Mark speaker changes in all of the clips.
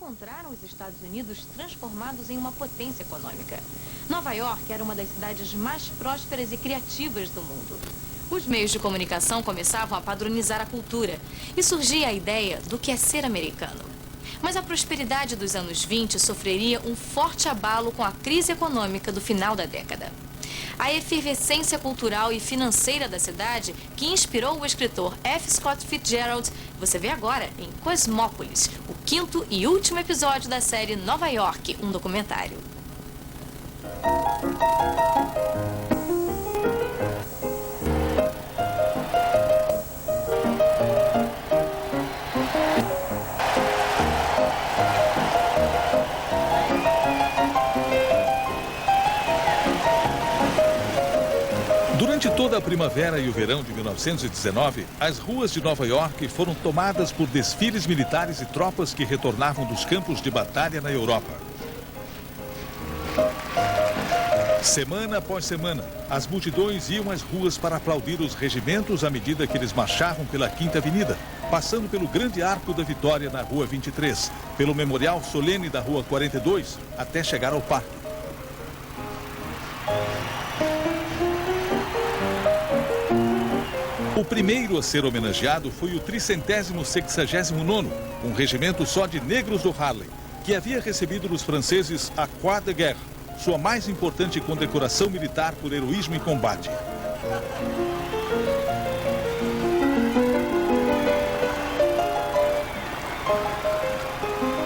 Speaker 1: encontraram os Estados Unidos transformados em uma potência econômica. Nova York era uma das cidades mais prósperas e criativas do mundo. Os meios de comunicação começavam a padronizar a cultura e surgia a ideia do que é ser americano. Mas a prosperidade dos anos 20 sofreria um forte abalo com a crise econômica do final da década. A efervescência cultural e financeira da cidade, que inspirou o escritor F. Scott Fitzgerald, você vê agora em Cosmópolis, o 5º e último episódio da série Nova York, um documentário.
Speaker 2: Durante toda a primavera e o verão de 1919, as ruas de Nova York foram tomadas por desfiles militares e tropas que retornavam dos campos de batalha na Europa. Semana após semana, as multidões iam às ruas para aplaudir os regimentos à medida que eles marchavam pela Quinta Avenida, passando pelo Grande Arco da Vitória na Rua 23, pelo Memorial Solene da Rua 42, até chegar ao Parque. O primeiro a ser homenageado foi o 369º, um regimento só de negros do Harlem, que havia recebido dos franceses a Croix de Guerre, sua mais importante condecoração militar por heroísmo em combate.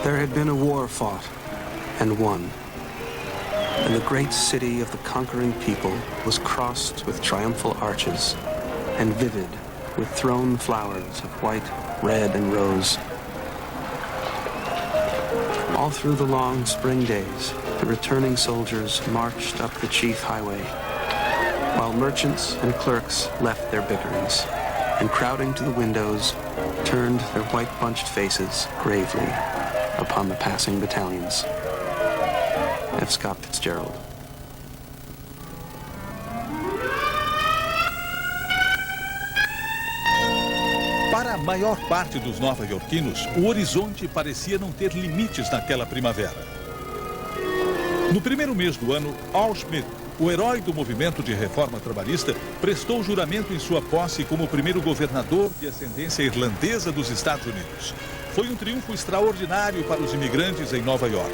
Speaker 3: There had been a war fought and won, and the great city of the conquering people was crossed with triumphal arches and vivid with thrown flowers of white, red, and rose. All through the long spring days, the returning soldiers marched up the chief highway, while merchants and clerks left their bickerings, and crowding to the windows, turned their white-bunched faces gravely upon the passing battalions. F. Scott Fitzgerald.
Speaker 2: Para a maior parte dos nova-iorquinos, o horizonte parecia não ter limites naquela primavera. No primeiro mês do ano, Al Schmidt, o herói do movimento de reforma trabalhista, prestou juramento em sua posse como o primeiro governador de ascendência irlandesa dos Estados Unidos. Foi um triunfo extraordinário para os imigrantes em Nova York.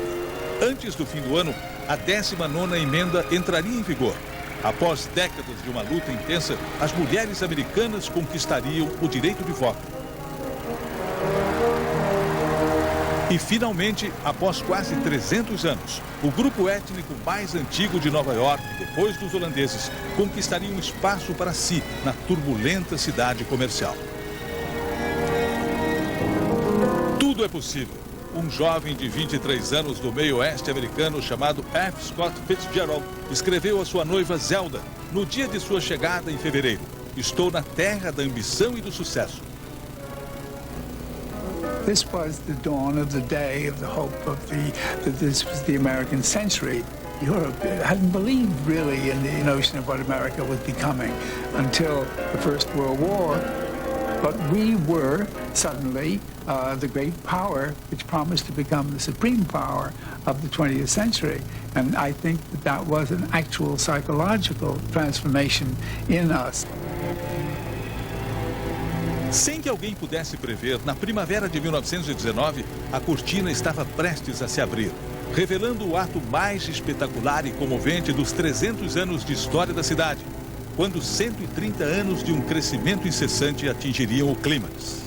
Speaker 2: Antes do fim do ano, a 19ª emenda entraria em vigor. Após décadas de uma luta intensa, as mulheres americanas conquistariam o direito de voto. E, finalmente, após quase 300 anos, o grupo étnico mais antigo de Nova York, depois dos holandeses, conquistaria um espaço para si na turbulenta cidade comercial. Tudo é possível. Um jovem de 23 anos do meio oeste americano chamado F. Scott Fitzgerald escreveu à sua noiva Zelda no dia de sua chegada em fevereiro: "Estou na terra da ambição e do sucesso."
Speaker 4: This was the dawn of the day of the hope of that this was the American century. Europe hadn't believed really in the notion of what America was becoming until the First World War. But we were suddenly the great power which promised to become the supreme power of the 20th century. And I think that was an actual psychological transformation in us.
Speaker 2: Sem que alguém pudesse prever, na primavera de 1919, a cortina estava prestes a se abrir, revelando o ato mais espetacular e comovente dos 300 anos de história da cidade, quando 130 anos de um crescimento incessante atingiriam o clímax.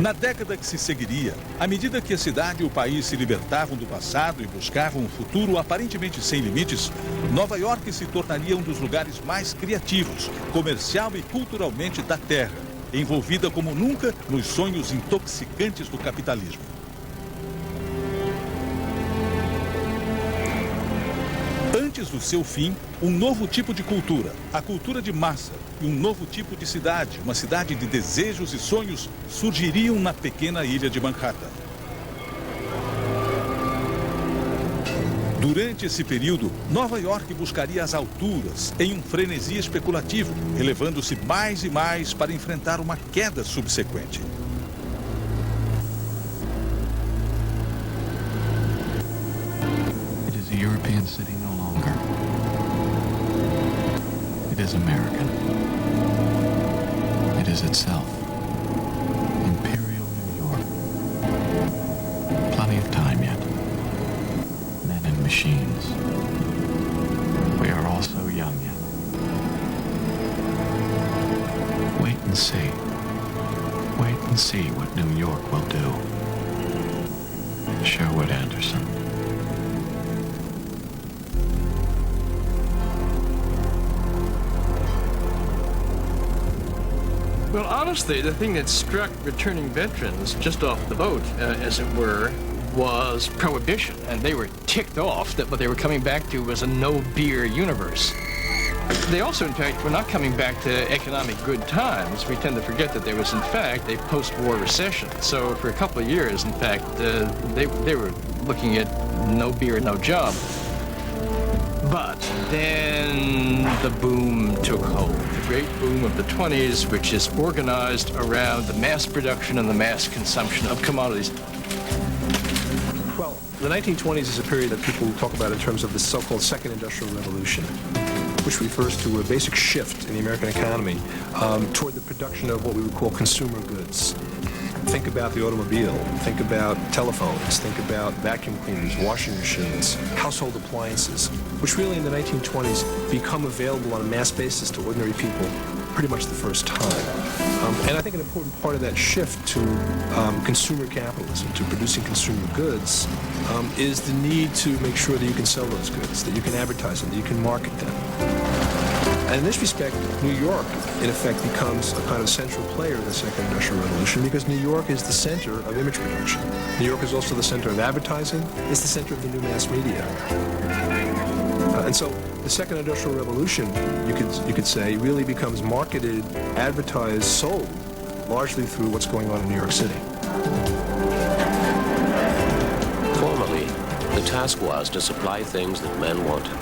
Speaker 2: Na década que se seguiria, à medida que a cidade e o país se libertavam do passado e buscavam um futuro aparentemente sem limites, Nova York se tornaria um dos lugares mais criativos, comercial e culturalmente da Terra, envolvida como nunca nos sonhos intoxicantes do capitalismo. Antes do seu fim, um novo tipo de cultura, a cultura de massa, e um novo tipo de cidade, uma cidade de desejos e sonhos, surgiriam na pequena ilha de Manhattan. Durante esse período, Nova York buscaria as alturas em um frenesi especulativo, elevando-se mais e mais para enfrentar uma queda subsequente.
Speaker 5: European city no longer. It is American. It is itself. Imperial New York. Plenty of time yet. Men and machines. We are all so young yet. Wait and see. Wait and see what New York will do. Sherwood Anderson.
Speaker 6: Well, honestly, the thing that struck returning veterans just off the boat, as it were, was Prohibition. And they were ticked off that what they were coming back to was a no-beer universe. They also, in fact, were not coming back to economic good times. We tend to forget that there was, in fact, a post-war recession. So for a couple of years, in fact, they were looking at no beer, no job. But then the boom took hold. The great boom of the 20s, which is organized around the mass production and the mass consumption of commodities.
Speaker 7: Well, the 1920s is a period that people talk about in terms of the so-called Second Industrial Revolution, which refers to a basic shift in the American economy toward the production of what we would call consumer goods. Think about the automobile, think about telephones, think about vacuum cleaners, washing machines, household appliances, which really in the 1920s become available on a mass basis to ordinary people pretty much the first time. And I think an important part of that shift to consumer capitalism, to producing consumer goods, is the need to make sure that you can sell those goods, that you can advertise them, that you can market them. And in this respect, New York, in effect, becomes a kind of central player in the Second Industrial Revolution because New York is the center of image production. New York is also the center of advertising. It's the center of the new mass media. And so the Second Industrial Revolution, you could say, really becomes marketed, advertised, sold, largely through what's going on in New York City.
Speaker 8: Formerly, the task was to supply things that men wanted.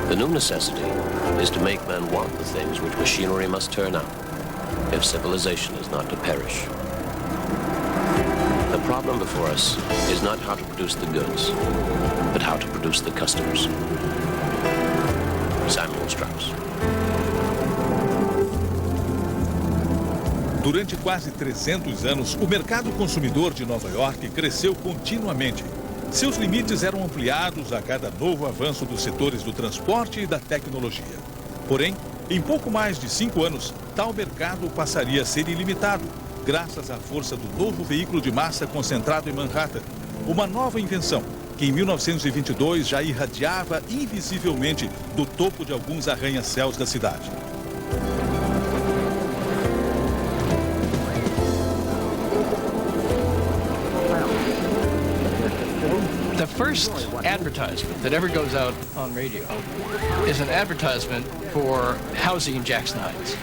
Speaker 8: The new necessity is to make men want the things which machinery must turn out if civilization is not to perish. The problem before us is not how to produce the goods, but how to produce the customers. Samuel Strauss.
Speaker 2: Durante quase 300 anos, o mercado consumidor de Nova York cresceu continuamente. Seus limites eram ampliados a cada novo avanço dos setores do transporte e da tecnologia. Porém, em pouco mais de 5 anos, tal mercado passaria a ser ilimitado, graças à força do novo veículo de massa concentrado em Manhattan, uma nova invenção que em 1922 já irradiava invisivelmente do topo de alguns arranha-céus da cidade.
Speaker 6: The first advertisement that ever goes out on radio is an advertisement for housing in Jackson Heights.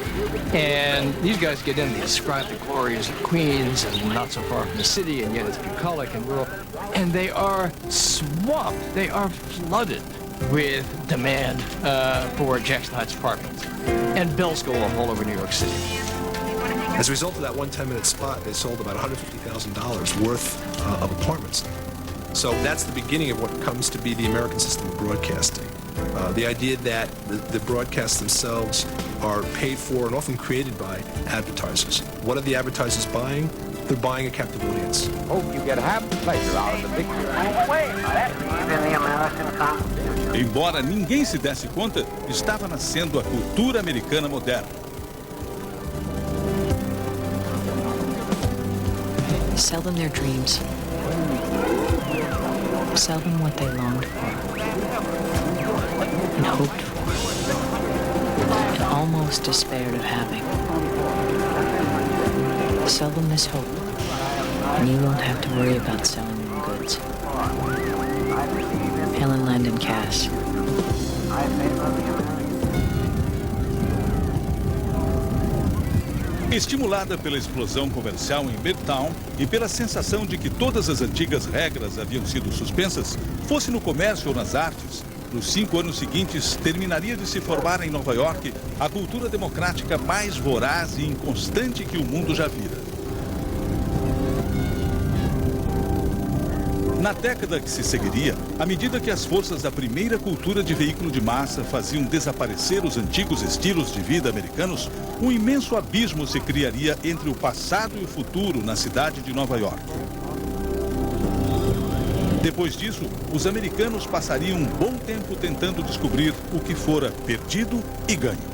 Speaker 6: And these guys get in, they describe the glories of Queens and not so far from the city, and yet it's bucolic and rural. And they are swamped, they are flooded with demand for Jackson Heights apartments. And bills go off all over New York City.
Speaker 7: As a result of that one 10-minute spot, they sold about $150,000 worth of apartments. So that's the beginning of what comes to be the American system of broadcasting. The idea that the broadcasts themselves are paid for and often created by advertisers. What are the advertisers buying? They're buying a captive audience.
Speaker 9: Hope you get half the pleasure out of the picture.
Speaker 2: Embora ninguém se desse conta, estava nascendo a cultura americana moderna.
Speaker 10: Sell them their dreams. Sell them what they longed for and hoped for and almost despaired of having. Sell them this hope, and you won't have to worry about selling them goods. Helen Landon Cass.
Speaker 2: Estimulada pela explosão comercial em Midtown e pela sensação de que todas as antigas regras haviam sido suspensas, fosse no comércio ou nas artes, nos 5 anos seguintes terminaria de se formar em Nova York a cultura democrática mais voraz e inconstante que o mundo já vira. Na década que se seguiria, à medida que as forças da primeira cultura de veículo de massa faziam desaparecer os antigos estilos de vida americanos, um imenso abismo se criaria entre o passado e o futuro na cidade de Nova York. Depois disso, os americanos passariam um bom tempo tentando descobrir o que fora perdido e ganho.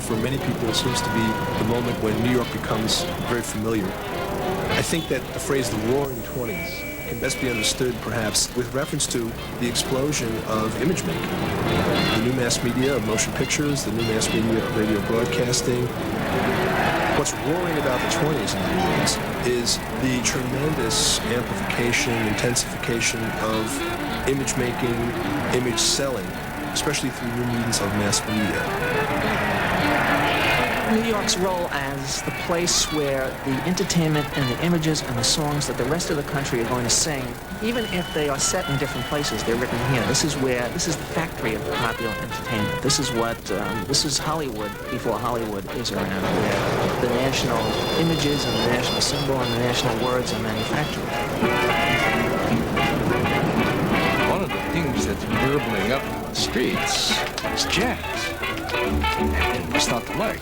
Speaker 7: For many people, seems to be the moment when New York becomes very familiar. I think that the phrase the roaring 20s can best be understood, perhaps, with reference to the explosion of image making. The new mass media of motion pictures, the new mass media of radio broadcasting. What's roaring about the 20s, in other words, is the tremendous amplification, intensification of image making, image selling, especially through new means of mass media.
Speaker 11: New York's role as the place where the entertainment and the images and the songs that the rest of the country are going to sing, even if they are set in different places, they're written here. This is the factory of popular entertainment. This is Hollywood before Hollywood is around, where the national images and the national symbol and the national words are manufactured.
Speaker 6: One of the things that's burbling up the streets is jazz. And what's not to like?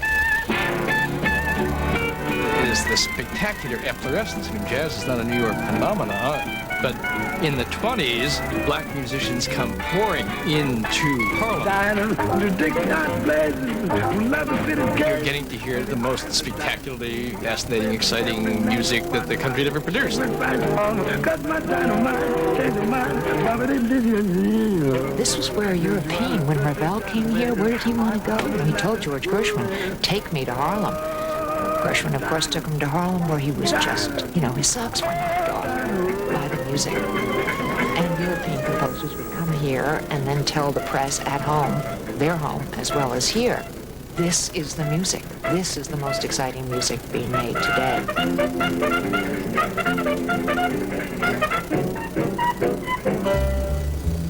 Speaker 6: It is the spectacular efflorescence. I mean, jazz is not a New York phenomenon, but in the 20s, black musicians come pouring into Harlem. You're getting to hear the most spectacularly fascinating, exciting music that the country had ever produced.
Speaker 10: This was where a European, when Ravel came here, where did he want to go? He told George Gershwin, take me to Harlem. Gershwin, of course, took him to Harlem, where he was just, his socks were knocked off by the music. And European composers would come here and then tell the press at home, their home, as well as here, this is the music. This is the most exciting music being made today.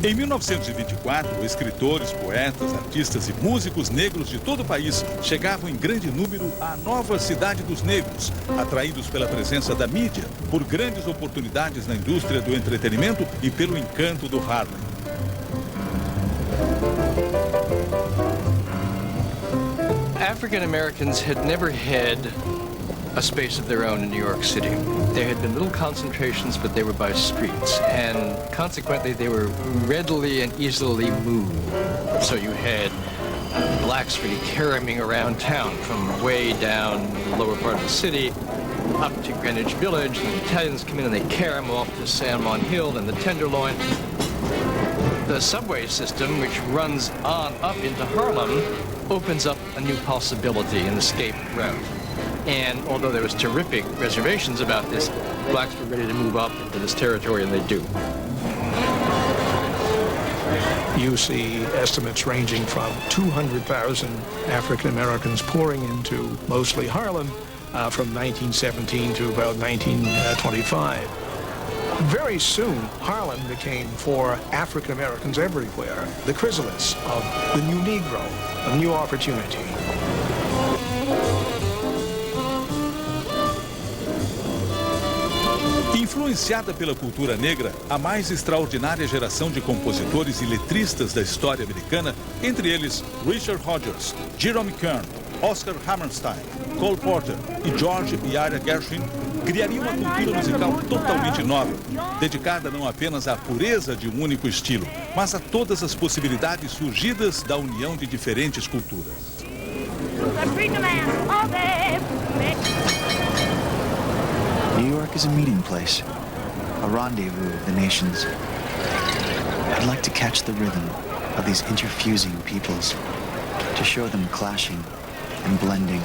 Speaker 2: Em 1924, escritores, poetas, artistas e músicos negros de todo o país chegavam em grande número à nova cidade dos negros, atraídos pela presença da mídia, por grandes oportunidades na indústria do entretenimento e pelo encanto do Harlem.
Speaker 6: African Americans had never had a space of their own in New York City. There had been little concentrations, but they were by streets, and consequently they were readily and easily moved. So you had blacks really caromming around town from way down the lower part of the city up to Greenwich Village, and the Italians come in and they carom off to San Juan Hill and the Tenderloin. The subway system, which runs on up into Harlem, opens up a new possibility, an escape route. And although there was terrific reservations about this, blacks were ready to move up into this territory, and they do.
Speaker 4: You see estimates ranging from 200,000 African Americans pouring into mostly Harlem from 1917 to about 1925. Very soon, Harlem became, for African Americans everywhere, the chrysalis of the new Negro, a new opportunity.
Speaker 2: Influenciada pela cultura negra, a mais extraordinária geração de compositores e letristas da história americana, entre eles Richard Rodgers, Jerome Kern, Oscar Hammerstein, Cole Porter e George e Ira Gershwin, criaria uma cultura musical totalmente nova, dedicada não apenas à pureza de um único estilo, mas a todas as possibilidades surgidas da união de diferentes culturas.
Speaker 12: New York is a meeting place, a rendezvous of the nations. I'd like to catch the rhythm of these interfusing peoples, to show them clashing and blending.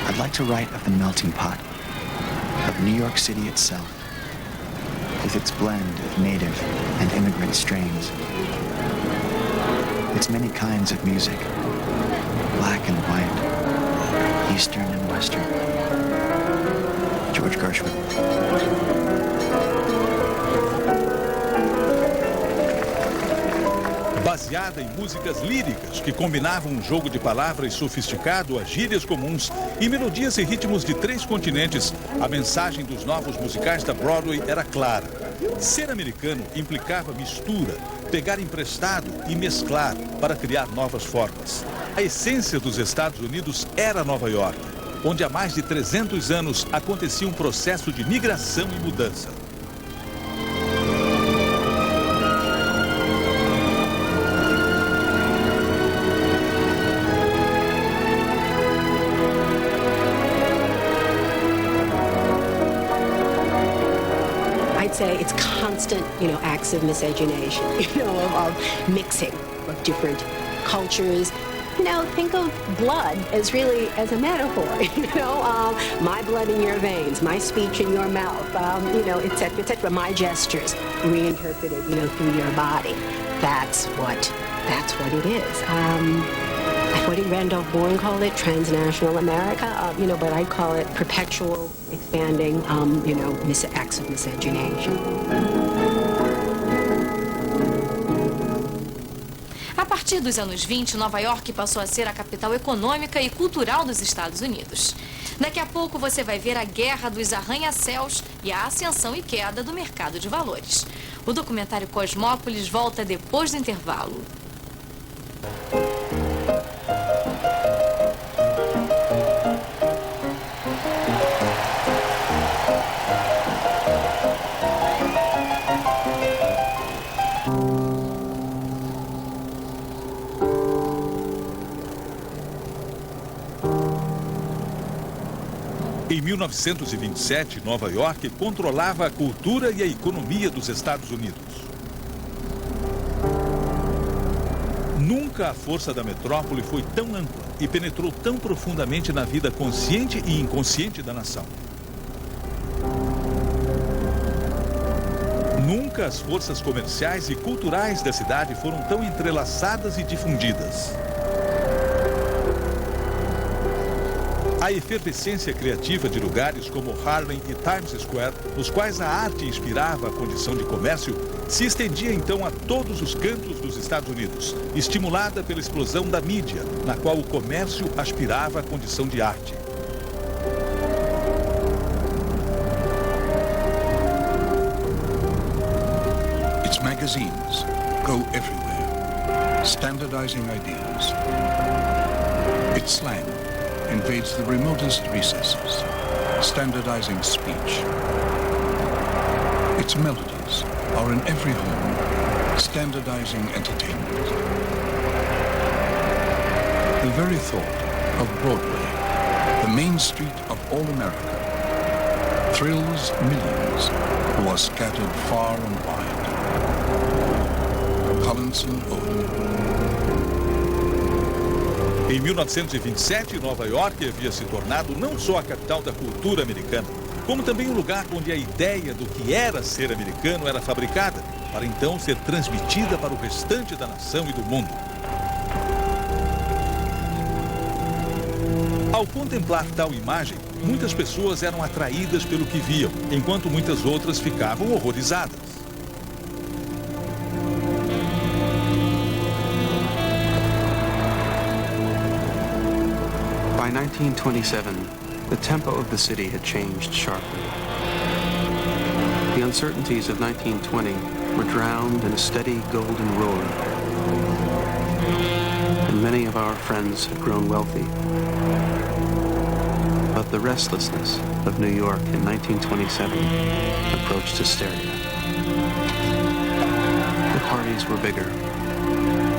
Speaker 12: I'd like to write of the melting pot, of New York City itself, with its blend of native and immigrant strains, its many kinds of music, black and white, Eastern and Western. George Gershwin.
Speaker 2: baseada em músicas líricas que combinavam um jogo de palavras sofisticado a gírias comuns e melodias e ritmos de 3 continentes, a mensagem dos novos musicais da Broadway era clara. Ser americano implicava mistura, pegar emprestado e mesclar para criar novas formas. A essência dos Estados Unidos era Nova York, onde há mais de 300 anos acontecia um processo de migração e mudança.
Speaker 13: I'd say it's constant, acts of miscegenation, of mixing of different cultures. Think of blood as really as a metaphor, my blood in your veins, my speech in your mouth, et cetera, my gestures reinterpreted, through your body. That's what it is. What did Randolph Bourne call it? Transnational America, but I call it perpetual, expanding, acts of miscegenation.
Speaker 1: A partir dos anos 20, Nova York passou a ser a capital econômica e cultural dos Estados Unidos. Daqui a pouco você vai ver a guerra dos arranha-céus e a ascensão e queda do mercado de valores. O documentário Cosmópolis volta depois do intervalo.
Speaker 2: Em 1927, Nova York controlava a cultura e a economia dos Estados Unidos. Nunca a força da metrópole foi tão ampla e penetrou tão profundamente na vida consciente e inconsciente da nação. Nunca as forças comerciais e culturais da cidade foram tão entrelaçadas e difundidas. A efervescência criativa de lugares como Harlem e Times Square, nos quais a arte inspirava a condição de comércio, se estendia então a todos os cantos dos Estados Unidos, estimulada pela explosão da mídia, na qual o comércio aspirava à condição de arte.
Speaker 14: Its magazines go everywhere, standardizing ideas. Its slang invades the remotest recesses, standardizing speech. Its melodies are in every home, standardizing entertainment. The very thought of Broadway, the main street of all America, thrills millions who are scattered far and wide. Collinson Owen.
Speaker 2: Em 1927, Nova York havia se tornado não só a capital da cultura americana, como também um lugar onde a ideia do que era ser americano era fabricada, para então ser transmitida para o restante da nação e do mundo. Ao contemplar tal imagem, muitas pessoas eram atraídas pelo que viam, enquanto muitas outras ficavam horrorizadas.
Speaker 3: By 1927, the tempo of the city had changed sharply. The uncertainties of 1920 were drowned in a steady golden roar, and many of our friends had grown wealthy. But the restlessness of New York in 1927 approached hysteria. The parties were bigger,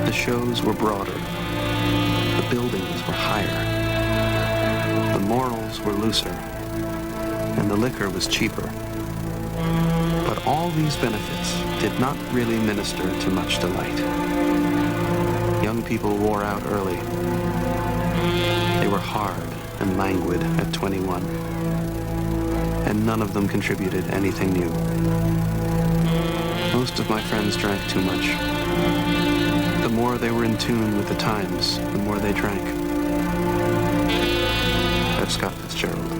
Speaker 3: the shows were broader, the buildings were higher. The morals were looser, and the liquor was cheaper. But all these benefits did not really minister to much delight. Young people wore out early. They were hard and languid at 21, and none of them contributed anything new. Most of my friends drank too much. The more they were in tune with the times, the more they drank. F. Scott Fitzgerald.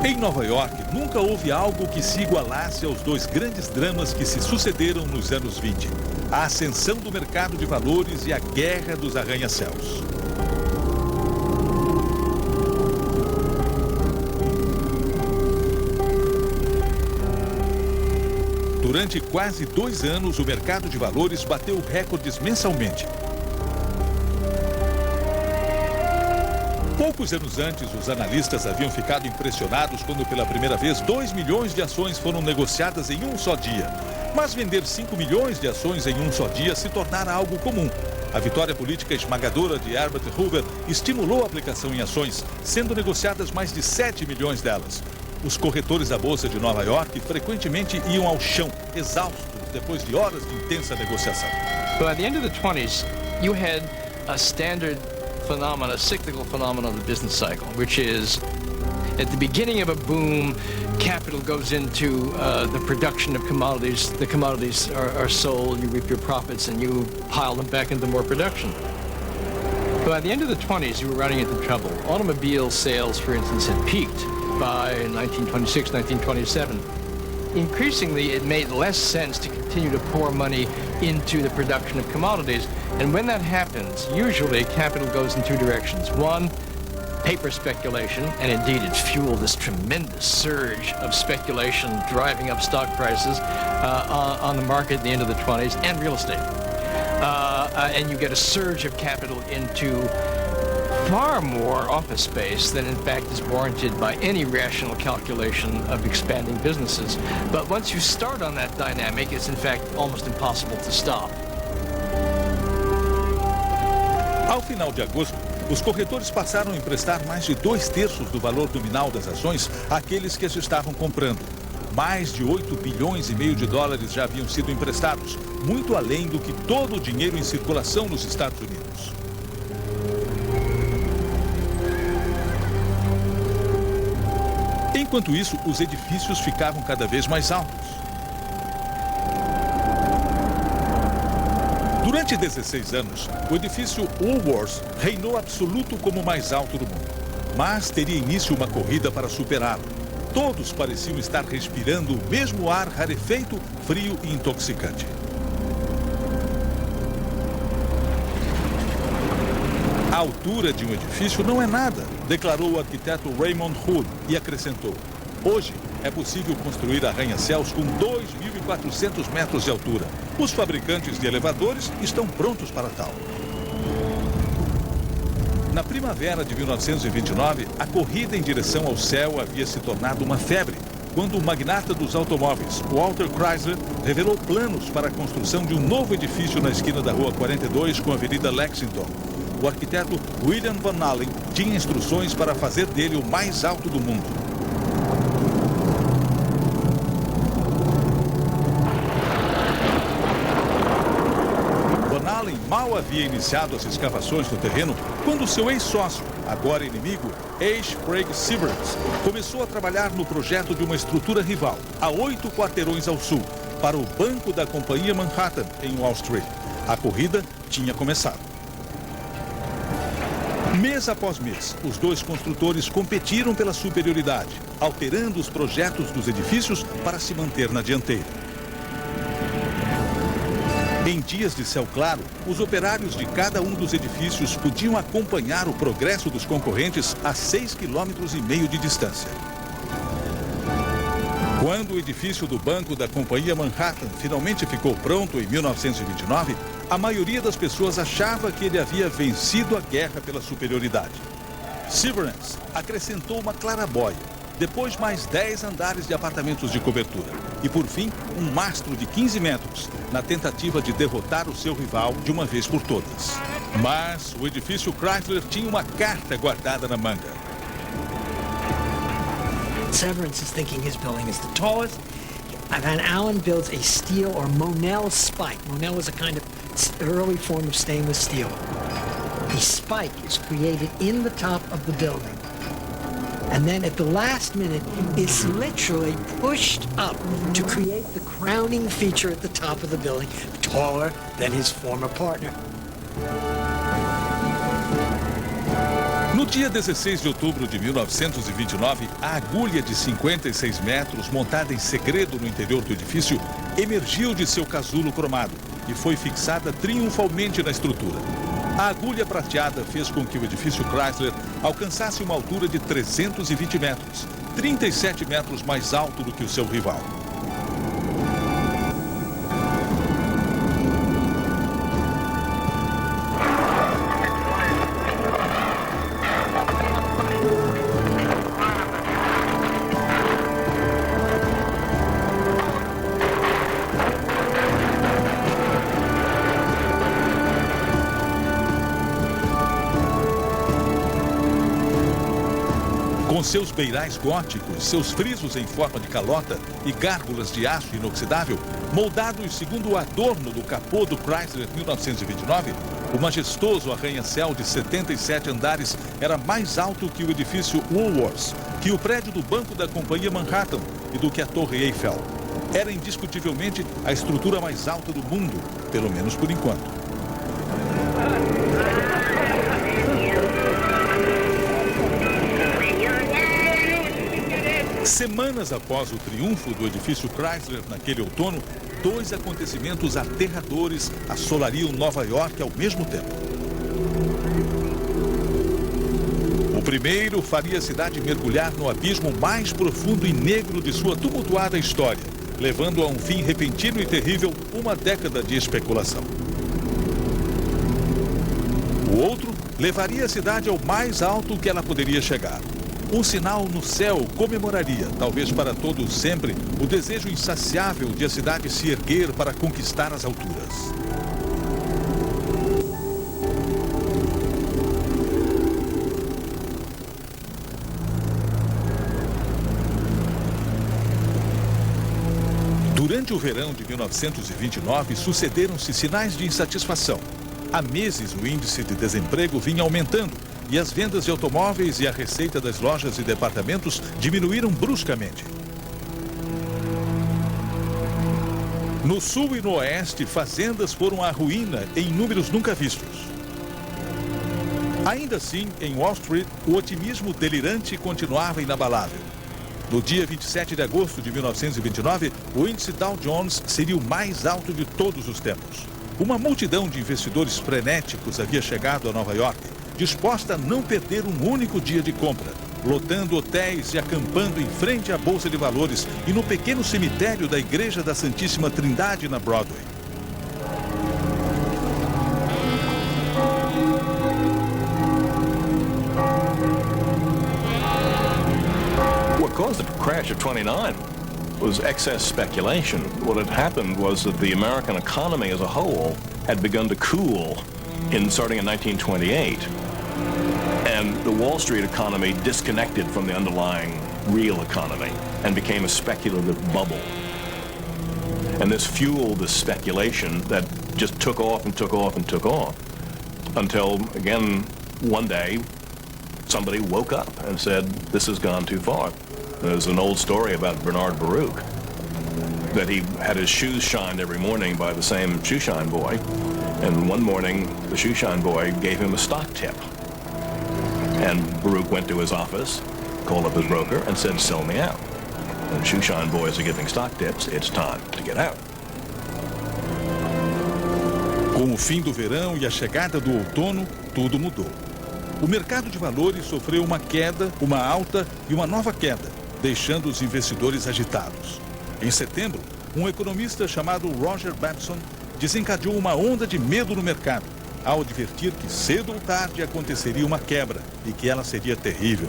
Speaker 2: Em Nova York, nunca houve algo que se igualasse aos dois grandes dramas que se sucederam nos anos 20. A ascensão do mercado de valores e a guerra dos arranha-céus. Durante quase 2 anos, o mercado de valores bateu recordes mensalmente. Poucos anos antes, os analistas haviam ficado impressionados quando pela primeira vez 2 milhões de ações foram negociadas em um só dia. Mas vender 5 milhões de ações em um só dia se tornara algo comum. A vitória política esmagadora de Herbert Hoover estimulou a aplicação em ações, sendo negociadas mais de 7 milhões delas. Os corretores da Bolsa de Nova York frequentemente iam ao chão, exaustos, depois de horas de intensa negociação.
Speaker 6: So at the end of the 20s, you had a standard phenomenon, a cyclical phenomenon of the business cycle, which is at the beginning of a boom, capital goes into the production of commodities. The commodities are sold, you reap your profits, and you pile them back into more production. But at the end of the 20s, you were running into trouble. Automobile sales, for instance, had peaked by 1926, 1927. Increasingly, it made less sense to continue to pour money into the production of commodities. And when that happens, usually capital goes in two directions. One, paper speculation, and indeed it fueled this tremendous surge of speculation driving up stock prices on the market at the end of the 20s, and real estate. And you get a surge of capital into far more office space than in fact is warranted by any rational calculation of expanding businesses. But once you start on that dynamic, it's in fact almost impossible to stop.
Speaker 2: Ao final de agosto, os corretores passaram a emprestar mais de 2/3 do valor nominal das ações àqueles que as estavam comprando. Mais de 8 bilhões e meio de dólares já haviam sido emprestados, muito além do que todo o dinheiro em circulação nos Estados Unidos. Enquanto isso, os edifícios ficavam cada vez mais altos. Durante 16 anos, o edifício Woolworths reinou absoluto como o mais alto do mundo. Mas teria início uma corrida para superá-lo. Todos pareciam estar respirando o mesmo ar rarefeito, frio e intoxicante. A altura de um edifício não é nada, declarou o arquiteto Raymond Hood e acrescentou: hoje é possível construir arranha-céus com 2.400 metros de altura. Os fabricantes de elevadores estão prontos para tal. Na primavera de 1929, a corrida em direção ao céu havia se tornado uma febre, quando o magnata dos automóveis, Walter Chrysler, revelou planos para a construção de um novo edifício na esquina da Rua 42 com a Avenida Lexington. O arquiteto William Van Allen tinha instruções para fazer dele o mais alto do mundo. Van Allen mal havia iniciado as escavações no terreno quando seu ex-sócio, agora inimigo, H. Craig Severance, começou a trabalhar no projeto de uma estrutura rival, a 8 quarteirões ao sul, para o Banco da Companhia Manhattan, em Wall Street. A corrida tinha começado. Mês após mês, os dois construtores competiram pela superioridade, alterando os projetos dos edifícios para se manter na dianteira. Em dias de céu claro, os operários de cada um dos edifícios podiam acompanhar o progresso dos concorrentes a 6,5 km de distância. Quando o edifício do Banco da Companhia Manhattan finalmente ficou pronto em 1929, a maioria das pessoas achava que ele havia vencido a guerra pela superioridade. Severance acrescentou uma clarabóia, depois mais 10 andares de apartamentos de cobertura e, por fim, um mastro de 15 metros, na tentativa de derrotar o seu rival de uma vez por todas. Mas o edifício Chrysler tinha uma carta guardada na manga.
Speaker 15: Severance is thinking his building is the tallest. Van Allen builds a steel or Monel spike. Monel is a kind of early form of stainless steel. A spike is created in the top of the building. And then at the last minute, it's literally pushed up to create the crowning feature at the top of the building, taller than his former partner.
Speaker 2: No dia 16 de outubro de 1929, a agulha de 56 metros, montada em segredo no interior do edifício, emergiu de seu casulo cromado e foi fixada triunfalmente na estrutura. A agulha prateada fez com que o edifício Chrysler alcançasse uma altura de 320 metros, 37 metros mais alto do que o seu rival. Com seus beirais góticos, seus frisos em forma de calota e gárgulas de aço inoxidável, moldados segundo o adorno do capô do Chrysler 1929, o majestoso arranha-céu de 77 andares era mais alto que o edifício Woolworths, que o prédio do Banco da Companhia Manhattan e do que a Torre Eiffel. Era indiscutivelmente a estrutura mais alta do mundo, pelo menos por enquanto. Semanas após o triunfo do edifício Chrysler naquele outono, dois acontecimentos aterradores assolariam Nova York ao mesmo tempo. O primeiro faria a cidade mergulhar no abismo mais profundo e negro de sua tumultuada história, levando a um fim repentino e terrível uma década de especulação. O outro levaria a cidade ao mais alto que ela poderia chegar. Um sinal no céu comemoraria, talvez para todos sempre, o desejo insaciável de a cidade se erguer para conquistar as alturas. Durante o verão de 1929, sucederam-se sinais de insatisfação. Há meses, o índice de desemprego vinha aumentando e as vendas de automóveis e a receita das lojas e departamentos diminuíram bruscamente. No sul e no oeste, fazendas foram à ruína em números nunca vistos. Ainda assim, em Wall Street, o otimismo delirante continuava inabalável. No dia 27 de agosto de 1929, o índice Dow Jones seria o mais alto de todos os tempos. Uma multidão de investidores frenéticos havia chegado a Nova York, disposta a não perder um único dia de compra, lotando hotéis e acampando em frente à Bolsa de Valores e no pequeno cemitério da Igreja da Santíssima Trindade na Broadway.
Speaker 16: What caused the crash of 29 was excess speculation. What had happened was that the American economy as a whole had begun to cool starting in 1928. And the Wall Street economy disconnected from the underlying real economy and became a speculative bubble. And this fueled this speculation that just took off and took off and took off until, again, one day, somebody woke up and said, this has gone too far. There's an old story about Bernard Baruch, that he had his shoes shined every morning by the same shoe shine boy. And one morning, the shoe shine boy gave him a stock tip. And Baruch went to his office, called up his broker, and said, sell me out. When shoe shine boys are giving stock tips, it's time to get out.
Speaker 2: Com o fim do verão e a chegada do outono, tudo mudou. O mercado de valores sofreu uma queda, uma alta e uma nova queda, deixando os investidores agitados. Em setembro, um economista chamado Roger Babson desencadeou uma onda de medo no mercado, ao advertir que cedo ou tarde aconteceria uma quebra e que ela seria terrível.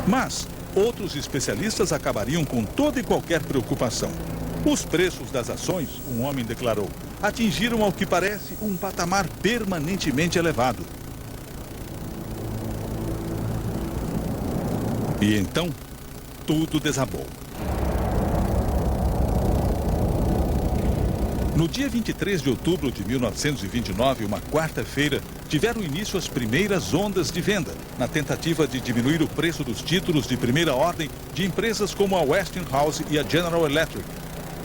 Speaker 2: Mas outros especialistas acabariam com toda e qualquer preocupação. Os preços das ações, um homem declarou, atingiram ao que parece um patamar permanentemente elevado. E então, tudo desabou. No dia 23 de outubro de 1929, uma quarta-feira, tiveram início as primeiras ondas de venda, na tentativa de diminuir o preço dos títulos de primeira ordem de empresas como a Westinghouse e a General Electric.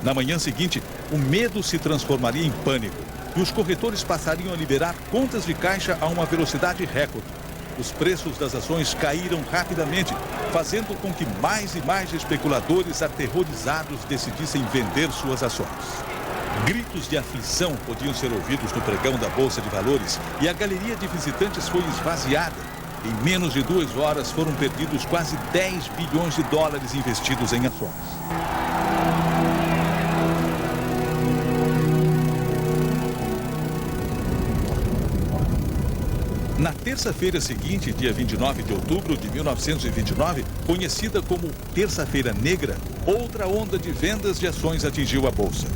Speaker 2: Na manhã seguinte, o medo se transformaria em pânico e os corretores passariam a liberar contas de caixa a uma velocidade recorde. os preços das ações caíram rapidamente, fazendo com que mais e mais especuladores aterrorizados decidissem vender suas ações. Gritos de aflição podiam ser ouvidos no pregão da Bolsa de Valores e a galeria de visitantes foi esvaziada. Em menos de 2 horas foram perdidos quase 10 bilhões de dólares investidos em ações. Na terça-feira seguinte, dia 29 de outubro de 1929, conhecida como Terça-feira Negra, outra onda de vendas de ações atingiu a Bolsa.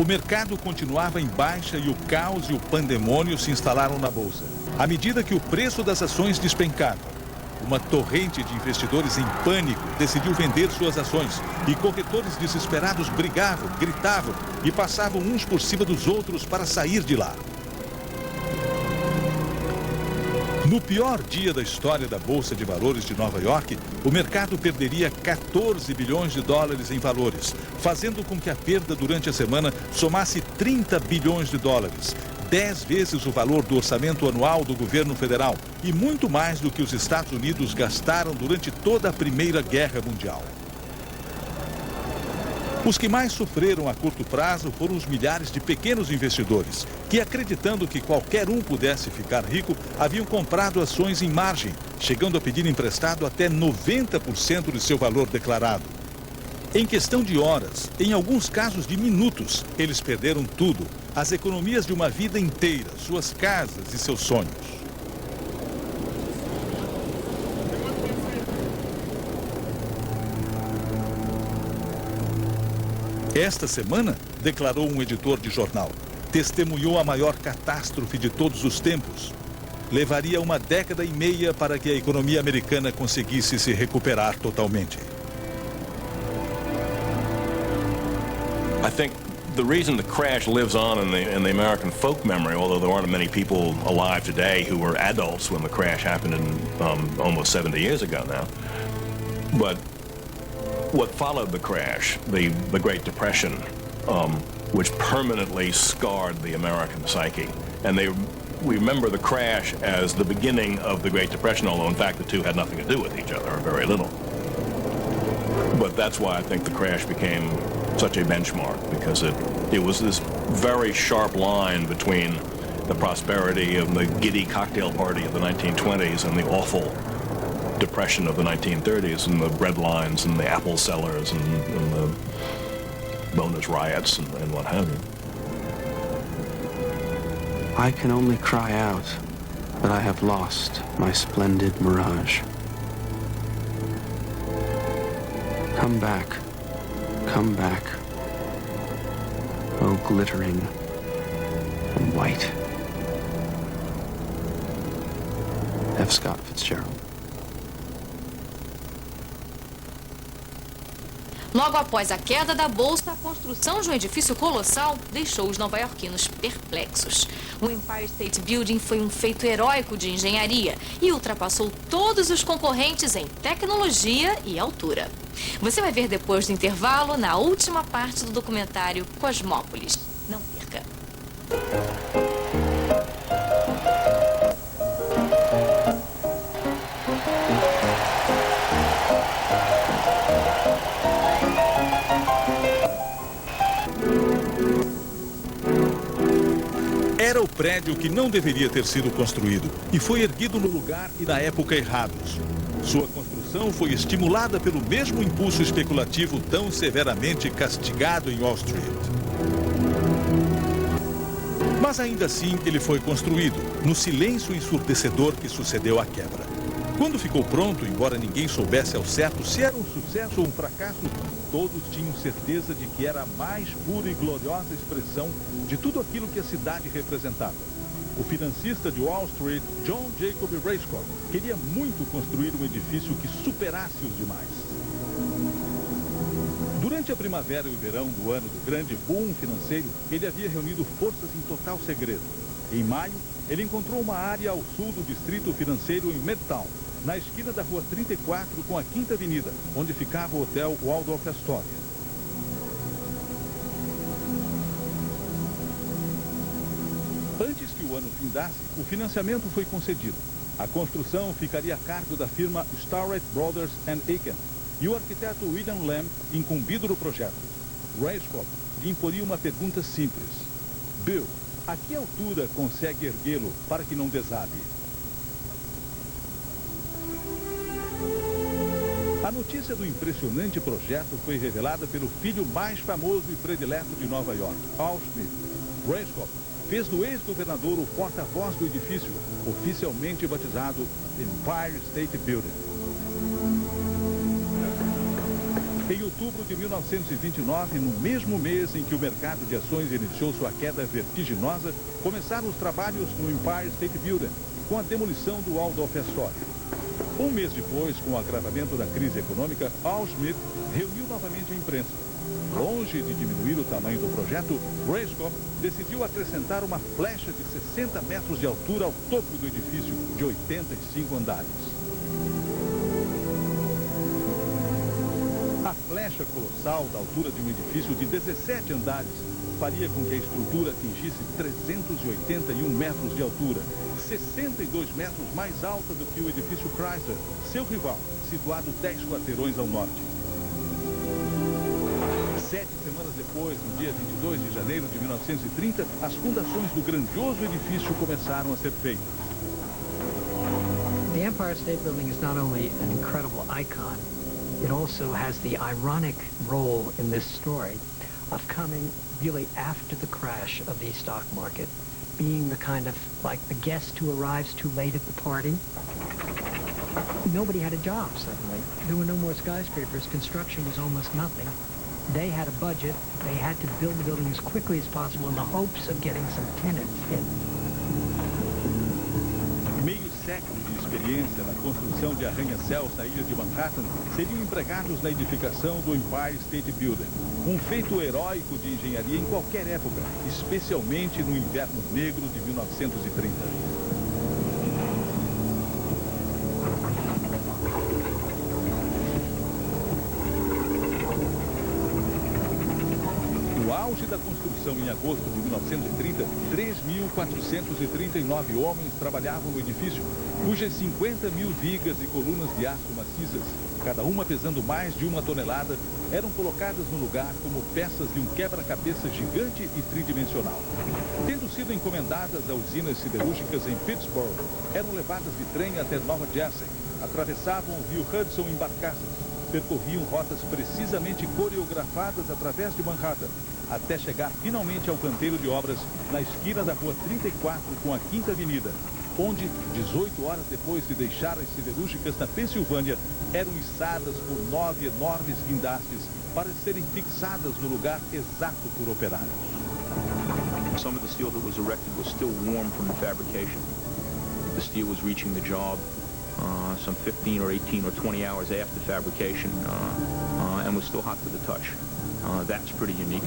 Speaker 2: O mercado continuava em baixa e o caos e o pandemônio se instalaram na Bolsa. À medida que o preço das ações despencava, uma torrente de investidores em pânico decidiu vender suas ações e corretores desesperados brigavam, gritavam e passavam uns por cima dos outros para sair de lá. No pior dia da história da Bolsa de Valores de Nova York, o mercado perderia 14 bilhões de dólares em valores, fazendo com que a perda durante a semana somasse 30 bilhões de dólares, 10 vezes o valor do orçamento anual do governo federal e muito mais do que os Estados Unidos gastaram durante toda a Primeira Guerra Mundial. Os que mais sofreram a curto prazo foram os milhares de pequenos investidores, que, acreditando que qualquer um pudesse ficar rico, haviam comprado ações em margem, chegando a pedir emprestado até 90% de seu valor declarado. Em questão de horas, em alguns casos de minutos, eles perderam tudo, as economias de uma vida inteira, suas casas e seus sonhos. Esta semana, declarou um editor de jornal, testemunhou a maior catástrofe de todos os tempos. Levaria 1 década e meia para que a economia americana conseguisse se recuperar totalmente.
Speaker 16: I think the reason the crash lives on in the American folk memory, although there aren't many people alive today who were adults when the crash happened almost 70 years ago now, but what followed the crash, the Great Depression, which permanently scarred the American psyche. And we remember the crash as the beginning of the Great Depression, although in fact the two had nothing to do with each other, or very little. But that's why I think the crash became such a benchmark, because it was this very sharp line between the prosperity of the giddy cocktail party of the 1920s and the awful Depression of the 1930s, and the bread lines and the apple sellers and the bonus riots and what have you.
Speaker 3: I can only cry out that I have lost my splendid mirage. Come back, oh glittering and white. F. Scott Fitzgerald.
Speaker 1: Logo após a queda da bolsa, a construção de um edifício colossal deixou os nova-iorquinos perplexos. O Empire State Building foi um feito heróico de engenharia e ultrapassou todos os concorrentes em tecnologia e altura. Você vai ver depois do intervalo, na última parte do documentário Cosmópolis. Não perca!
Speaker 2: Era o prédio que não deveria ter sido construído e foi erguido no lugar e na época errados. Sua construção foi estimulada pelo mesmo impulso especulativo tão severamente castigado em Wall Street. Mas ainda assim ele foi construído, no silêncio ensurdecedor que sucedeu à quebra. Quando ficou pronto, embora ninguém soubesse ao certo se era um sucesso ou um fracasso, todos tinham certeza de que era a mais pura e gloriosa expressão de tudo aquilo que a cidade representava. O financista de Wall Street, John Jacob Ascott, queria muito construir um edifício que superasse os demais. Durante a primavera e o verão do ano do grande boom financeiro, ele havia reunido forças em total segredo. Em maio, ele encontrou uma área ao sul do distrito financeiro em Midtown, na esquina da Rua 34 com a Quinta Avenida, onde ficava o Hotel Waldorf Astoria. o ano findasse, o financiamento foi concedido. A construção ficaria a cargo da firma Starrett Brothers & Aiken e o arquiteto William Lamb, incumbido do projeto. Raiscobb lhe imporia uma pergunta simples. Bill, a que altura consegue erguê-lo para que não desabe? A notícia do impressionante projeto foi revelada pelo filho mais famoso e predileto de Nova York, Al Schmidt. Raiscobb fez do ex-governador o porta-voz do edifício, oficialmente batizado Empire State Building. Em outubro de 1929, no mesmo mês em que o mercado de ações iniciou sua queda vertiginosa, começaram os trabalhos no Empire State Building, com a demolição do Waldorf Astoria. Um mês depois, com o agravamento da crise econômica, Al Schmidt reuniu novamente a imprensa. Longe de diminuir o tamanho do projeto, Raiscobb decidiu acrescentar uma flecha de 60 metros de altura ao topo do edifício, de 85 andares. A flecha colossal da altura de um edifício de 17 andares faria com que a estrutura atingisse 381 metros de altura, 62 metros mais alta do que o edifício Chrysler, seu rival, situado 10 quarteirões ao norte. 7 semanas depois, no dia 22 de janeiro de 1930, as fundações do grandioso edifício começaram a ser feitas.
Speaker 15: The Empire State Building is not only an incredible icon, it also has the ironic role in this story of coming really after the crash of the stock market, being the kind of like the guest who arrives too late at the party. Nobody had a job suddenly. There were no more skyscrapers. Construction was almost nothing. They had a budget. They had to build the building as quickly as possible in the hopes of getting some tenants in.
Speaker 2: Meio século de experiência na construção de arranha-céus na ilha de Manhattan seriam empregados na edificação do Empire State Building. Um feito heróico de engenharia em qualquer época, especialmente no inverno negro de 1930. No auge da construção em agosto de 1930, 3.439 homens trabalhavam no edifício, cujas 50 mil vigas e colunas de aço maciças, cada uma pesando mais de 1 tonelada, eram colocadas no lugar como peças de um quebra-cabeça gigante e tridimensional. Tendo sido encomendadas a usinas siderúrgicas em Pittsburgh, eram levadas de trem até Nova Jersey, atravessavam o rio Hudson em barcaças, percorriam rotas precisamente coreografadas através de Manhattan, até chegar finalmente ao canteiro de obras na esquina da Rua 34 com a 5ª Avenida, onde, 18 horas depois de deixar as siderúrgicas na Pensilvânia, eram içadas por 9 enormes guindastes para serem fixadas no lugar exato por operários.
Speaker 17: Some of the steel that was erected was still warm from the fabrication. The steel was reaching the job some 15 or 18 or 20 hours after fabrication and was still hot to the touch. That's pretty unique.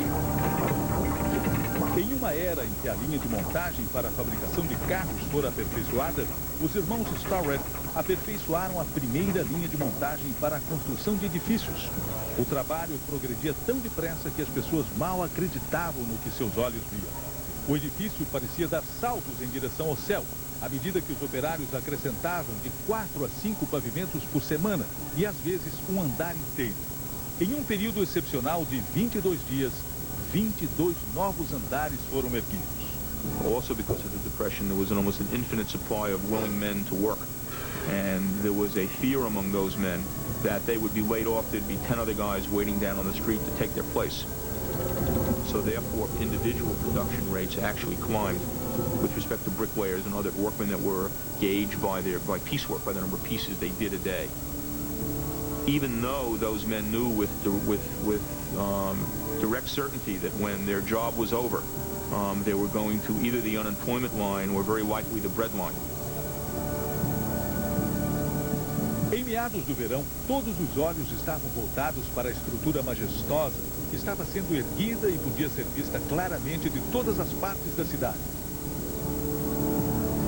Speaker 2: Em uma era em que a linha de montagem para a fabricação de carros fora aperfeiçoada, os irmãos Starrett aperfeiçoaram a primeira linha de montagem para a construção de edifícios. O trabalho progredia tão depressa que as pessoas mal acreditavam no que seus olhos viam. O edifício parecia dar saltos em direção ao céu, à medida que os operários acrescentavam de 4 a 5 pavimentos por semana e, às vezes, um andar inteiro. Em um período excepcional de 22 dias, 22 novos andares foram erguidos.
Speaker 17: Also because of the Depression, there was almost an infinite supply of willing men to work. And there was a fear among those men that they would be laid off, there'd be 10 other guys waiting down on the street to take their place. So therefore, individual production rates actually climbed with respect to bricklayers and other workmen that were gauged by piecework, by the number of pieces they did a day. Even though those men knew with direct certainty that when their job was over, they were going to either the unemployment line or very likely the bread line.
Speaker 2: Em meados do verão, todos os olhos estavam voltados para a estrutura majestosa que estava sendo erguida e podia ser vista claramente de todas as partes da cidade.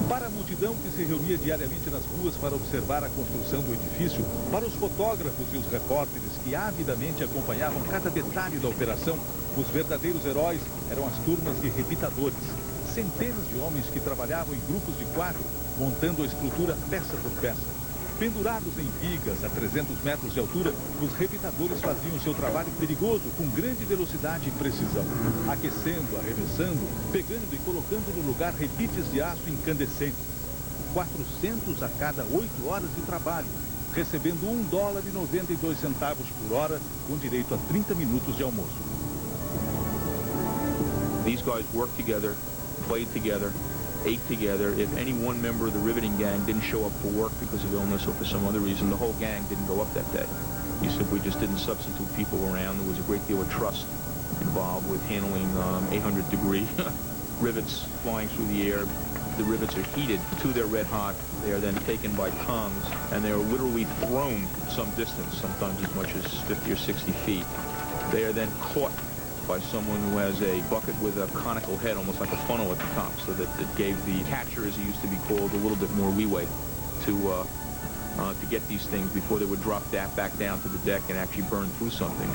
Speaker 2: Para a multidão que se reunia diariamente nas ruas para observar a construção do edifício, para os fotógrafos e os repórteres que avidamente acompanhavam cada detalhe da operação, os verdadeiros heróis eram as turmas de repitadores, centenas de homens que trabalhavam em grupos de 4, montando a estrutura peça por peça. Pendurados em vigas a 300 metros de altura, os revitadores faziam seu trabalho perigoso com grande velocidade e precisão, aquecendo, arremessando, pegando e colocando no lugar rebites de aço incandescentes. 400 a cada 8 horas de trabalho, recebendo $1,92 por hora, com direito a 30 minutos de almoço.
Speaker 17: These guys worked together, played together, ate together. If any one member of the riveting gang didn't show up for work because of illness or for some other reason, the whole gang didn't go up that day. You simply just didn't substitute people around. There was a great deal of trust involved with handling 800-degree rivets flying through the air. The rivets are heated to their red hot. They are then taken by tongs, and they are literally thrown some distance, sometimes as much as 50 or 60 feet. They are then caught by someone who has a bucket with a conical head, almost like a funnel at the top, so that it gave the catcher, as he used to be called, a little bit more leeway to get these things before they would drop back down to the deck and actually burn through something.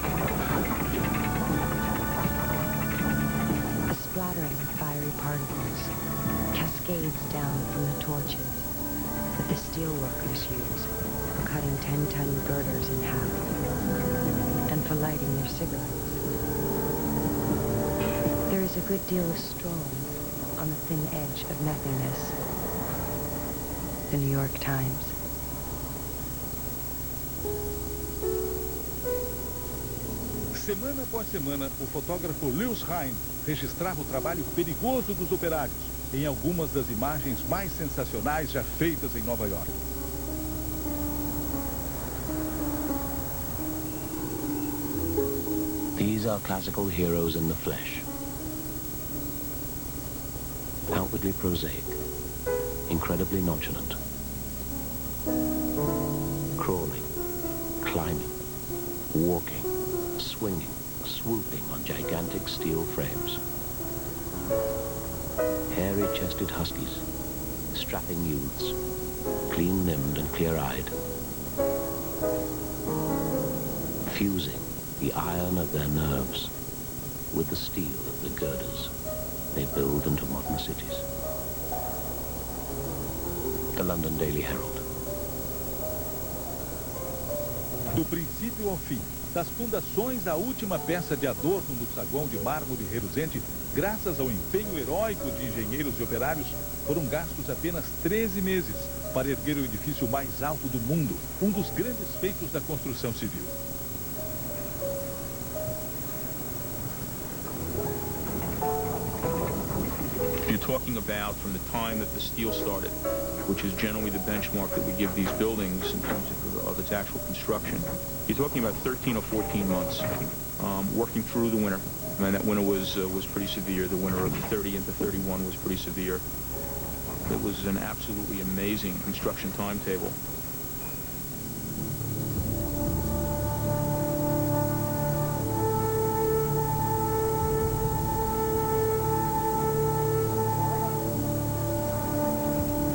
Speaker 18: A splattering of fiery particles cascades down from the torches that the steel workers use for cutting 10-ton girders in half and for lighting their cigarettes. There is a good deal of strolling on the thin edge of nothingness. The New York Times.
Speaker 2: Semana após semana, o fotógrafo Lewis Hine registrava o trabalho perigoso dos operários em algumas das imagens mais sensacionais já feitas em Nova York.
Speaker 8: These are classical heroes in the flesh. Outwardly prosaic, incredibly nonchalant. Crawling, climbing, walking, swinging, swooping on gigantic steel frames. Hairy-chested huskies, strapping youths, clean-limbed and clear-eyed. Fusing the iron of their nerves with the steel of the girders they build into modern cities. The London Daily Herald.
Speaker 2: Do princípio ao fim, das fundações à última peça de adorno no saguão de mármore reluzente, graças ao empenho heróico de engenheiros e operários, foram gastos apenas 13 meses para erguer o edifício mais alto do mundo, um dos grandes feitos da construção civil.
Speaker 17: You're talking about from the time that the steel started, which is generally the benchmark that we give these buildings in terms of its actual construction. You're talking about 13 or 14 months working through the winter. And that winter was pretty severe. The winter of 30 into 31 was pretty severe. It was an absolutely amazing construction timetable.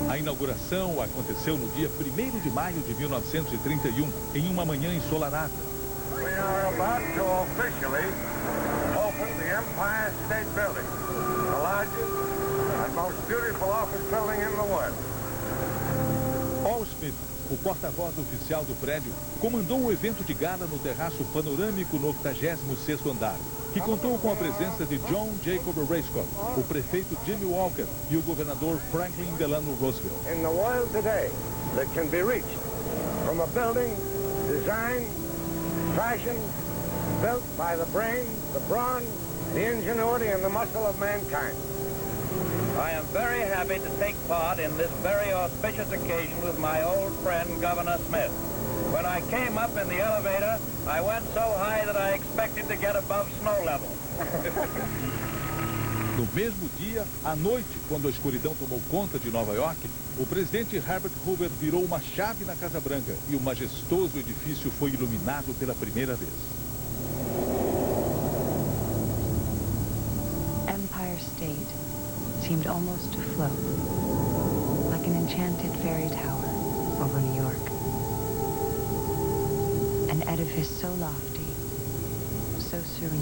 Speaker 2: A inauguração aconteceu no dia 1º de maio de 1931, em uma manhã ensolarada.
Speaker 19: We are about to officially open the Empire State Building, the largest and most beautiful office building in the world.
Speaker 2: Paul Smith, o porta-voz oficial do prédio, comandou o evento de gala no terraço panorâmico no 86º andar, que contou com a presença de John Jacob Racecoff, o prefeito Jimmy Walker e o governador Franklin Delano Roosevelt.
Speaker 19: In the world today that can be reached from a building designed, fashioned, built by the brain, the brawn, the ingenuity and the muscle of mankind.
Speaker 20: I am very happy to take part in this very auspicious occasion with my old friend, Governor Smith. When I came up in the elevator, I went so high that I expected to get above snow level.
Speaker 2: No mesmo dia, à noite, quando a escuridão tomou conta de Nova York, o presidente Herbert Hoover virou uma chave na Casa Branca e o majestoso edifício foi iluminado pela primeira vez.
Speaker 18: Empire State seemed almost to float, like an enchanted fairy tower over New York. An edifice so lofty, so serene,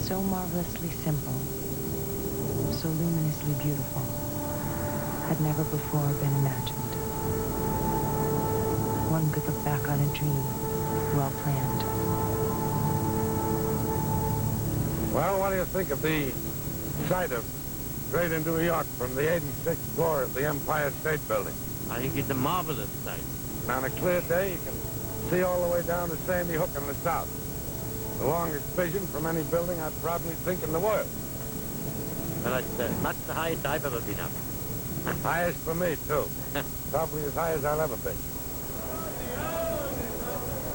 Speaker 18: so marvelously simple, so luminously beautiful, had never before been imagined. One could look back on a dream, well planned.
Speaker 19: Well, what do you think of the sight of Greater New York from the 86th floor of the Empire State Building?
Speaker 21: I think it's a marvelous sight.
Speaker 19: On a clear day, you can see all the way down to Sandy Hook in the south. The longest vision from any building I'd probably think in the world.
Speaker 21: Well, it's much the highest I've ever been up.
Speaker 19: Highest for me, too. Probably as high as I'll ever be.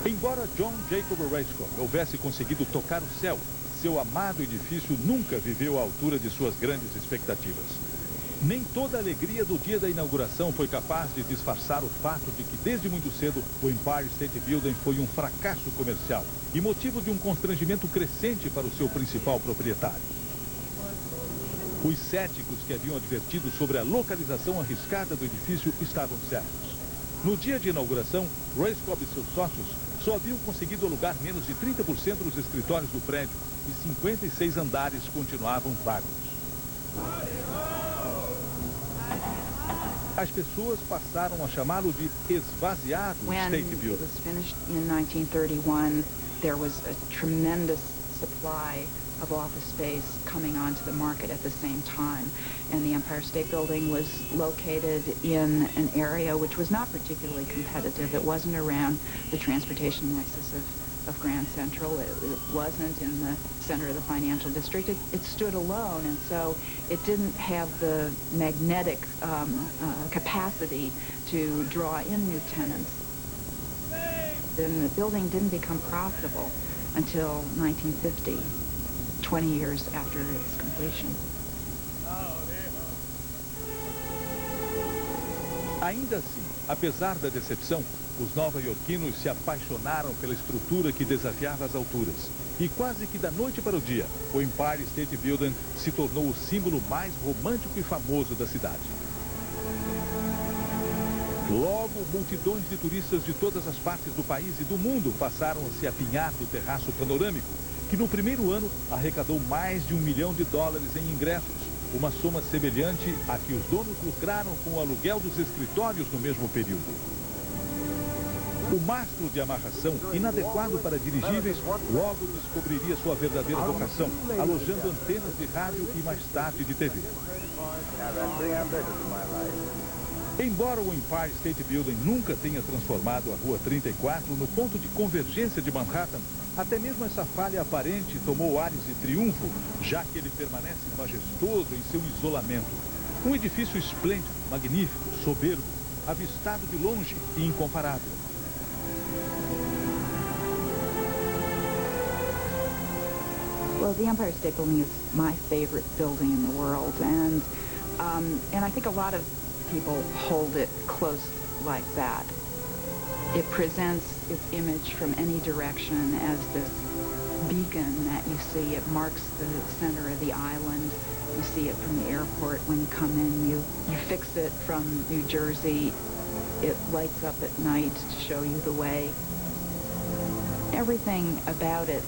Speaker 2: Embora John Jacob Raiscob houvesse conseguido tocar o céu, seu amado edifício nunca viveu à altura de suas grandes expectativas. Nem toda a alegria do dia da inauguração foi capaz de disfarçar o fato de que, desde muito cedo, o Empire State Building foi um fracasso comercial e motivo de um constrangimento crescente para o seu principal proprietário. Os céticos que haviam advertido sobre a localização arriscada do edifício estavam certos. No dia de inauguração, Raiscob e seus sócios só haviam conseguido alugar menos de 30% dos escritórios do prédio e 56 andares continuavam vagos. As pessoas passaram a chamá-lo de esvaziado State Building.
Speaker 22: When it was finished in 1931, there was a tremendous supply of office space coming onto the market at the same time. And the Empire State Building was located in an area which was not particularly competitive. It wasn't around the transportation nexus of Grand Central. It wasn't in the center of the financial district. It stood alone, and so it didn't have the magnetic capacity to draw in new tenants. Then the building didn't become profitable until 1950. 20 years after its completion.
Speaker 2: Ainda assim, apesar da decepção, os nova-iorquinos se apaixonaram pela estrutura que desafiava as alturas. E quase que da noite para o dia, o Empire State Building se tornou o símbolo mais romântico e famoso da cidade. Logo, multidões de turistas de todas as partes do país e do mundo passaram a se apinhar do terraço panorâmico, que no primeiro ano arrecadou mais de $1 milhão em ingressos, uma soma semelhante à que os donos lucraram com o aluguel dos escritórios no mesmo período. O mastro de amarração, inadequado para dirigíveis, logo descobriria sua verdadeira vocação, alojando antenas de rádio e mais tarde de TV. Embora o Empire State Building nunca tenha transformado a Rua 34 no ponto de convergência de Manhattan, até mesmo essa falha aparente tomou ares de triunfo, já que ele permanece majestoso em seu isolamento. Um edifício esplêndido, magnífico, soberbo, avistado de longe e incomparável.
Speaker 22: Well, the Empire State Building is my favorite building in the world, and I think a lot of people hold it close like that. It presents its image from any direction as this beacon that you see. It marks the center of the island. You see it from the airport when you come in. You fix it from New Jersey. It lights up at night to show you the way. Everything about it,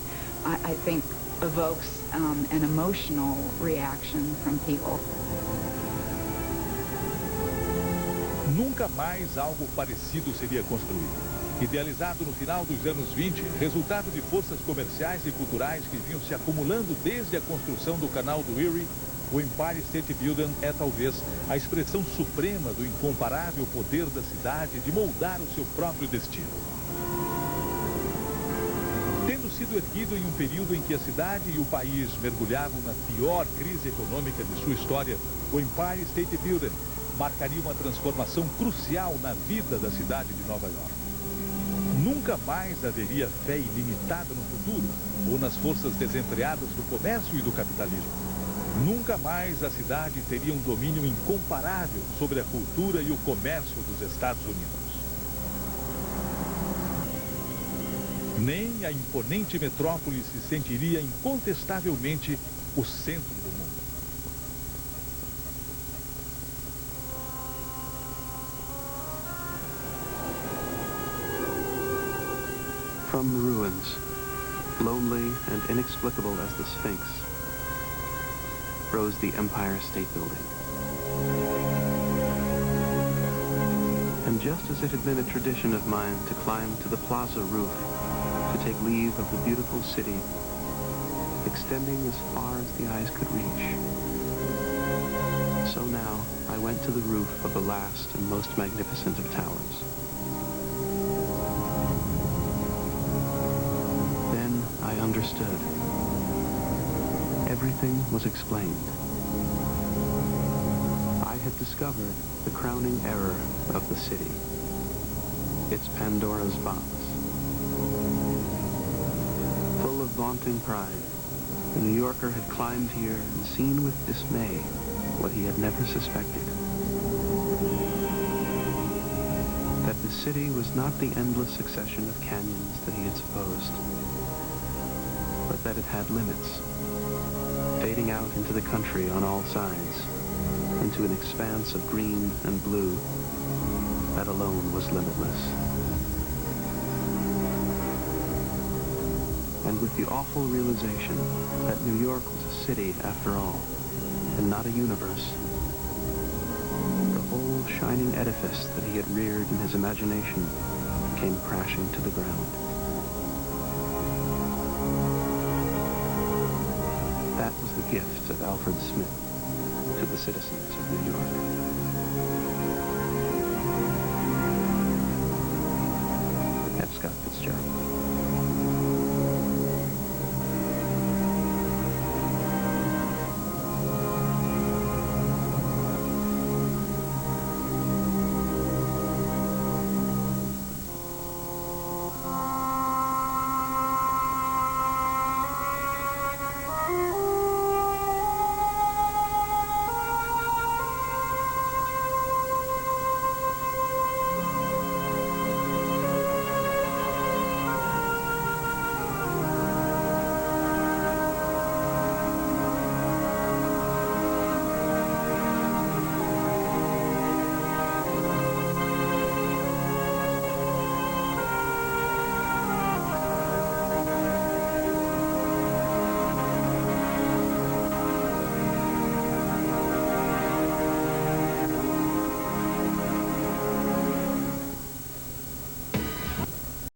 Speaker 22: I think, evokes an emotional reaction from people.
Speaker 2: Nunca mais algo parecido seria construído. Idealizado no final dos anos 20, resultado de forças comerciais e culturais que vinham se acumulando desde a construção do canal do Erie, o Empire State Building é talvez a expressão suprema do incomparável poder da cidade de moldar o seu próprio destino. Tendo sido erguido em um período em que a cidade e o país mergulhavam na pior crise econômica de sua história, o Empire State Building marcaria uma transformação crucial na vida da cidade de Nova York. Nunca mais haveria fé ilimitada no futuro ou nas forças desenfreadas do comércio e do capitalismo. Nunca mais a cidade teria um domínio incomparável sobre a cultura e o comércio dos Estados Unidos. Nem a imponente metrópole se sentiria incontestavelmente o centro do mundo.
Speaker 3: From the ruins, lonely and inexplicable as the Sphinx, rose the Empire State Building. And just as it had been a tradition of mine to climb to the plaza roof to take leave of the beautiful city, extending as far as the eyes could reach, so now I went to the roof of the last and most magnificent of towers. Then I understood. Everything was explained. I had discovered the crowning error of the city, its Pandora's box. Full of vaunting pride, the New Yorker had climbed here and seen with dismay what he had never suspected. That the city was not the endless succession of canyons that he had supposed, but that it had limits, fading out into the country on all sides, into an expanse of green and blue that alone was limitless. And with the awful realization that New York was a city after all, and not a universe, the whole shining edifice that he had reared in his imagination came crashing to the ground. That was the gift of Alfred Smith to the citizens of New York. F. Scott Fitzgerald.